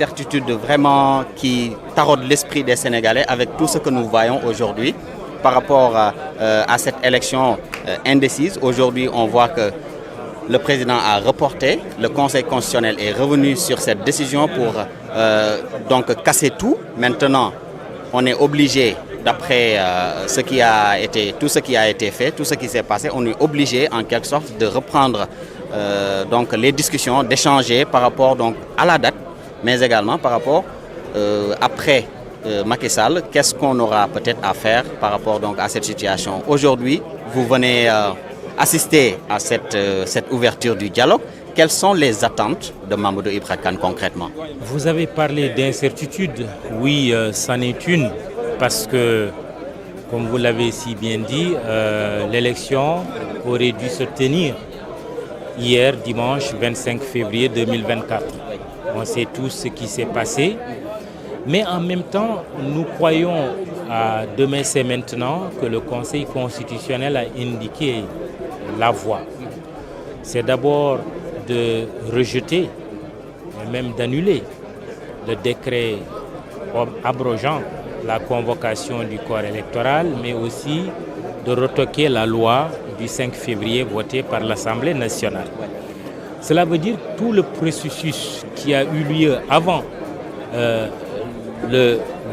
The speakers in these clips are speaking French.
Certitude vraiment qui taraude l'esprit des Sénégalais avec tout ce que nous voyons aujourd'hui par rapport à cette élection indécise. Aujourd'hui, on voit que le président a reporté, le Conseil constitutionnel est revenu sur cette décision pour donc casser tout. Maintenant, on est obligé, d'après tout ce qui a été fait, tout ce qui s'est passé, on est obligé en quelque sorte de reprendre donc les discussions, d'échanger par rapport donc à la date, mais également par rapport après Macky Sall, qu'est-ce qu'on aura peut-être à faire par rapport donc à cette situation. Aujourd'hui, vous venez assister à cette ouverture du dialogue. Quelles sont les attentes de Mamadou Ibra Kane concrètement? Vous avez parlé d'incertitude. Oui, c'en est une, parce que, comme vous l'avez si bien dit, l'élection aurait dû se tenir hier, dimanche 25 février 2024. On sait tous ce qui s'est passé. Mais en même temps, nous croyons à demain c'est maintenant que le Conseil constitutionnel a indiqué la voie. C'est d'abord de rejeter et même d'annuler le décret abrogeant la convocation du corps électoral, mais aussi de retoquer la loi du 5 février votée par l'Assemblée nationale. Cela veut dire que tout le processus qui a eu lieu avant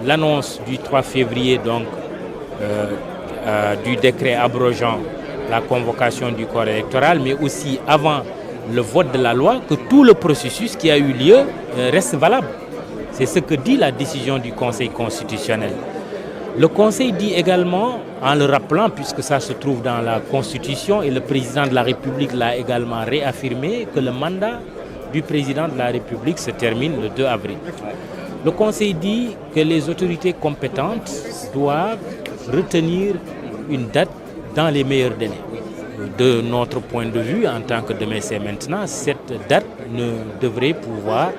l'annonce du 3 février donc, du décret abrogeant la convocation du corps électoral, mais aussi avant le vote de la loi, que tout le processus qui a eu lieu reste valable. C'est ce que dit la décision du Conseil constitutionnel. Le Conseil dit également, en le rappelant, puisque ça se trouve dans la Constitution, et le président de la République l'a également réaffirmé, que le mandat du président de la République se termine le 2 avril. Le Conseil dit que les autorités compétentes doivent retenir une date dans les meilleurs délais. De notre point de vue, en tant que demain c'est maintenant, cette date ne devrait pouvoir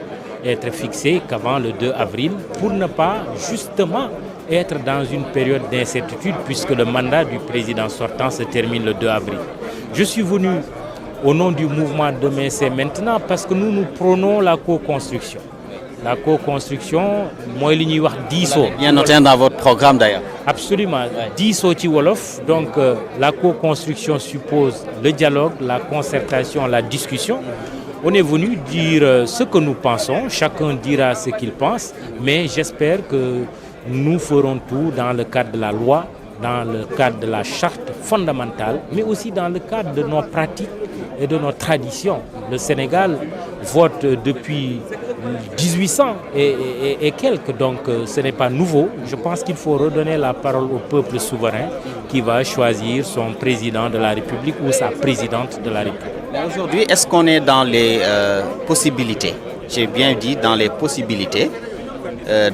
être fixée qu'avant le 2 avril pour ne pas justement être dans une période d'incertitude puisque le mandat du président sortant se termine le 2 avril. Je suis venu au nom du mouvement Demain c'est maintenant parce que nous prônons la co-construction. La co-construction, moi, il y a 10 ans. Bien noté dans votre programme d'ailleurs. Absolument, 10 ans ci wolof. Donc la co-construction suppose le dialogue, la concertation, la discussion. On est venu dire ce que nous pensons, chacun dira ce qu'il pense, mais j'espère que nous ferons tout dans le cadre de la loi, dans le cadre de la charte fondamentale, mais aussi dans le cadre de nos pratiques et de nos traditions. Le Sénégal vote depuis 1800 et quelques, donc ce n'est pas nouveau. Je pense qu'il faut redonner la parole au peuple souverain qui va choisir son président de la République ou sa présidente de la République. Aujourd'hui, est-ce qu'on est dans les possibilités, j'ai bien dit dans les possibilités,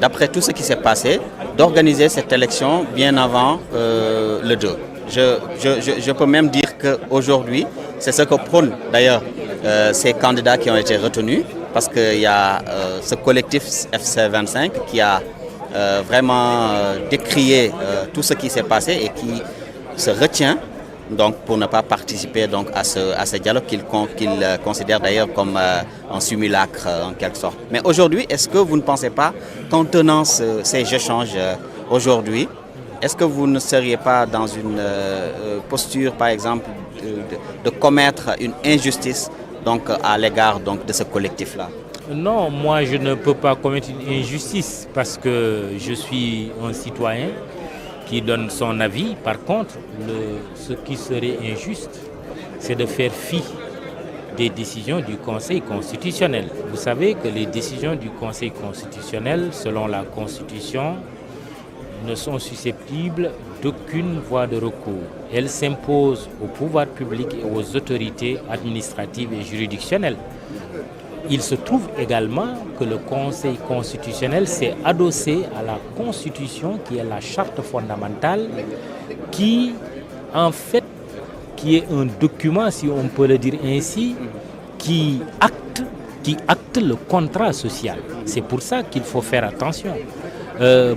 d'après tout ce qui s'est passé, d'organiser cette élection bien avant le 2? Je peux même dire qu'aujourd'hui, c'est ce que prônent d'ailleurs ces candidats qui ont été retenus, parce qu'il y a ce collectif FC25 qui a vraiment décrié tout ce qui s'est passé et qui se retient donc, pour ne pas participer donc, à ce dialogue qu'il considère d'ailleurs comme un simulacre en quelque sorte. Mais aujourd'hui, est-ce que vous ne pensez pas qu'en tenant ces échanges aujourd'hui, est-ce que vous ne seriez pas dans une posture, par exemple, de commettre une injustice donc, à l'égard donc, de ce collectif-là? Non, moi je ne peux pas commettre une injustice parce que je suis un citoyen qui donne son avis. Par contre, ce qui serait injuste, c'est de faire fi des décisions du Conseil constitutionnel. Vous savez que les décisions du Conseil constitutionnel, selon la Constitution, ne sont susceptibles d'aucune voie de recours. Elles s'imposent au pouvoir public et aux autorités administratives et juridictionnelles. Il se trouve également que le Conseil constitutionnel s'est adossé à la Constitution, qui est la charte fondamentale, qui est un document, si on peut le dire ainsi, qui acte le contrat social. C'est pour ça qu'il faut faire attention.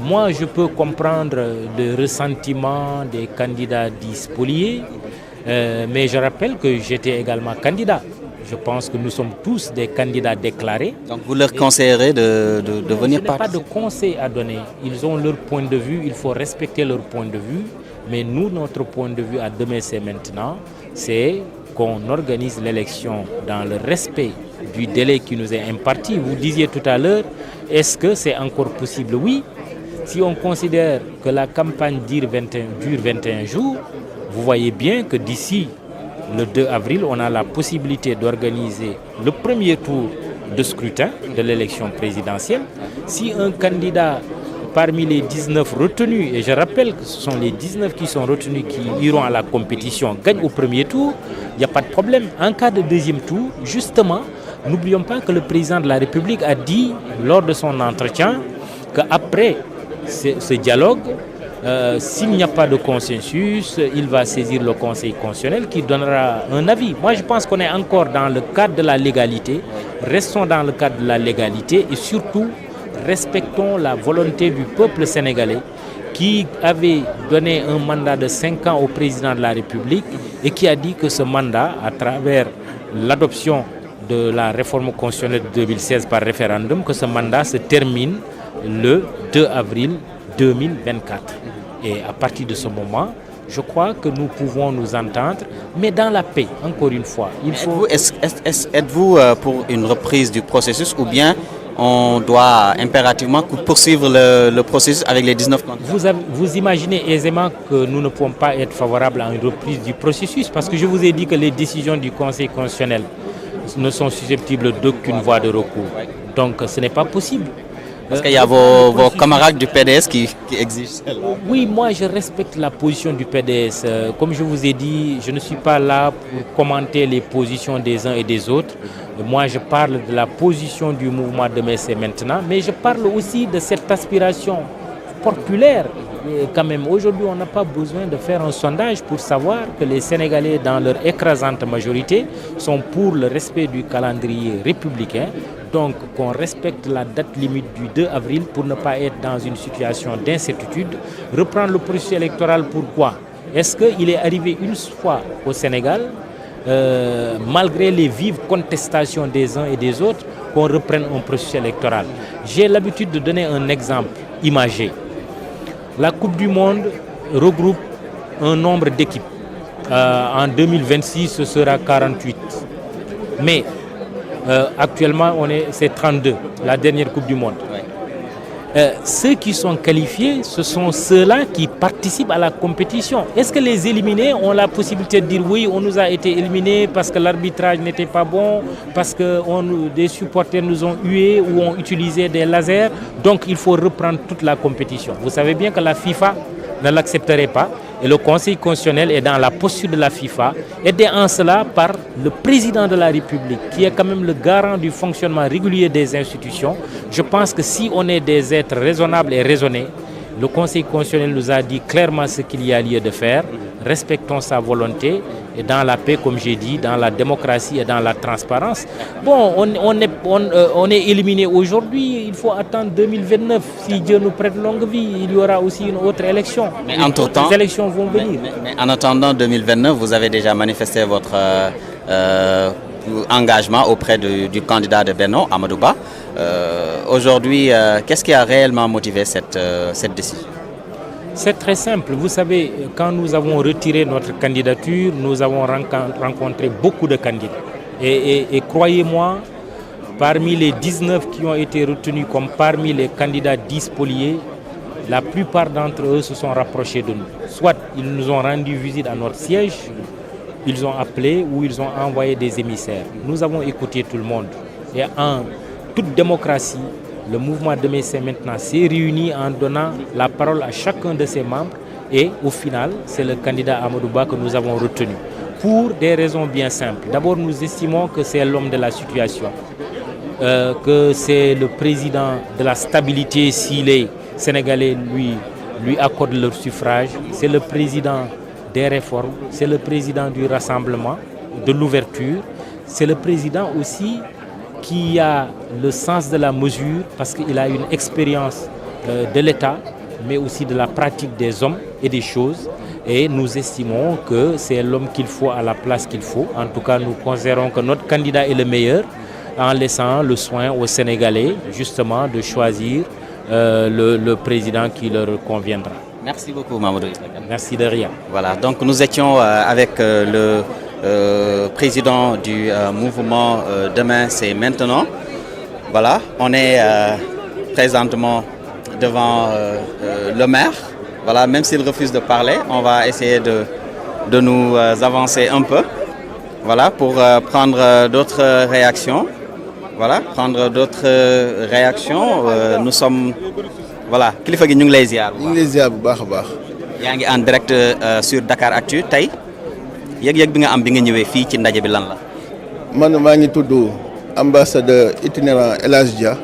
Moi, je peux comprendre le ressentiment des candidats dits spoliés, mais je rappelle que j'étais également candidat. Je pense que nous sommes tous des candidats déclarés. Donc vous leur conseillerez de venir participer? Je n'ai pas de conseil à donner. Ils ont leur point de vue, il faut respecter leur point de vue. Mais nous, notre point de vue à demain, c'est maintenant, c'est qu'on organise l'élection dans le respect du délai qui nous est imparti. Vous disiez tout à l'heure, est-ce que c'est encore possible? Oui. Si on considère que la campagne dure 21 jours, vous voyez bien que d'ici le 2 avril, on a la possibilité d'organiser le premier tour de scrutin de l'élection présidentielle. Si un candidat parmi les 19 retenus, et je rappelle que ce sont les 19 qui sont retenus qui iront à la compétition, gagne au premier tour, il n'y a pas de problème. En cas de deuxième tour, justement, n'oublions pas que le président de la République a dit lors de son entretien qu'après ce dialogue, s'il n'y a pas de consensus, il va saisir le Conseil constitutionnel qui donnera un avis. Moi, je pense qu'on est encore dans le cadre de la légalité. Restons dans le cadre de la légalité et surtout, respectons la volonté du peuple sénégalais qui avait donné un mandat de 5 ans au président de la République et qui a dit que ce mandat, à travers l'adoption de la réforme constitutionnelle de 2016 par référendum, que ce mandat se termine le 2 avril 2024. Et à partir de ce moment, je crois que nous pouvons nous entendre, mais dans la paix, encore une fois. Êtes-vous pour une reprise du processus ou bien on doit impérativement poursuivre le processus avec les 19 candidats? Vous imaginez aisément que nous ne pouvons pas être favorables à une reprise du processus parce que je vous ai dit que les décisions du Conseil constitutionnel ne sont susceptibles d'aucune voie de recours. Donc ce n'est pas possible. Parce qu'il y a vos camarades du PDS qui exigent cela. Oui, moi je respecte la position du PDS. Comme je vous ai dit, je ne suis pas là pour commenter les positions des uns et des autres. Moi je parle de la position du mouvement Demain c'est maintenant, mais je parle aussi de cette aspiration populaire. Et quand même, aujourd'hui, on n'a pas besoin de faire un sondage pour savoir que les Sénégalais, dans leur écrasante majorité, sont pour le respect du calendrier républicain. Donc, qu'on respecte la date limite du 2 avril pour ne pas être dans une situation d'incertitude. Reprendre le processus électoral, pourquoi? Est-ce qu'il est arrivé une fois au Sénégal, malgré les vives contestations des uns et des autres, qu'on reprenne un processus électoral? J'ai l'habitude de donner un exemple imagé. La Coupe du Monde regroupe un nombre d'équipes. En 2026, ce sera 48. Mais actuellement, c'est 32, la dernière Coupe du Monde. Ceux qui sont qualifiés, ce sont ceux-là qui participent à la compétition. Est-ce que les éliminés ont la possibilité de dire oui, on nous a été éliminés parce que l'arbitrage n'était pas bon, parce que des supporters nous ont hués ou ont utilisé des lasers, donc il faut reprendre toute la compétition. Vous savez bien que la FIFA ne l'accepterait pas et le Conseil constitutionnel est dans la posture de la FIFA, aidé en cela par le président de la République, qui est quand même le garant du fonctionnement régulier des institutions. Je pense que si on est des êtres raisonnables et raisonnés, le Conseil constitutionnel nous a dit clairement ce qu'il y a lieu de faire. Respectons sa volonté et dans la paix, comme j'ai dit, dans la démocratie et dans la transparence. Bon, on est éliminé aujourd'hui, il faut attendre 2029. Si Dieu nous prête longue vie, il y aura aussi une autre élection. Mais entre-temps, les élections vont venir. Mais en attendant 2029, vous avez déjà manifesté votre engagement auprès du candidat de Benno, Amadou Ba. Aujourd'hui, qu'est-ce qui a réellement motivé cette décision? C'est très simple. Vous savez, quand nous avons retiré notre candidature, nous avons rencontré beaucoup de candidats. Et croyez-moi, parmi les 19 qui ont été retenus comme parmi les candidats 10 spoliés, la plupart d'entre eux se sont rapprochés de nous. Soit ils nous ont rendu visite à notre siège, ils ont appelé ou ils ont envoyé des émissaires. Nous avons écouté tout le monde. Et en toute démocratie, le mouvement Demain c'est maintenant s'est réuni en donnant la parole à chacun de ses membres et au final, c'est le candidat Amadou Ba que nous avons retenu. Pour des raisons bien simples. D'abord, nous estimons que c'est l'homme de la situation, que c'est le président de la stabilité si les Sénégalais lui accordent leur suffrage. C'est le président des réformes, c'est le président du rassemblement, de l'ouverture. C'est le président aussi qui a le sens de la mesure parce qu'il a une expérience de l'État, mais aussi de la pratique des hommes et des choses. Et nous estimons que c'est l'homme qu'il faut à la place qu'il faut. En tout cas, nous considérons que notre candidat est le meilleur en laissant le soin aux Sénégalais justement de choisir le président qui leur conviendra. Merci beaucoup Mamadou. Merci de rien. Voilà, donc nous étions avec le président du mouvement Demain c'est maintenant. Voilà, on est présentement devant le maire. Voilà, même s'il refuse de parler, on va essayer de nous avancer un peu. Voilà, pour prendre d'autres réactions. Voilà, prendre d'autres réactions. Nous sommes... Voilà, kilifa gi ñu ngi lay ziar. ñu ngi lay ziar bu baax a baax. yaa ngi en direct sur Dakar Actu tey yëg-yëg bi nga am bi nga ñëwee fii ci ndaje bi lan la. man maa ngi tudd ambassadeur itinérant El Hadj Dia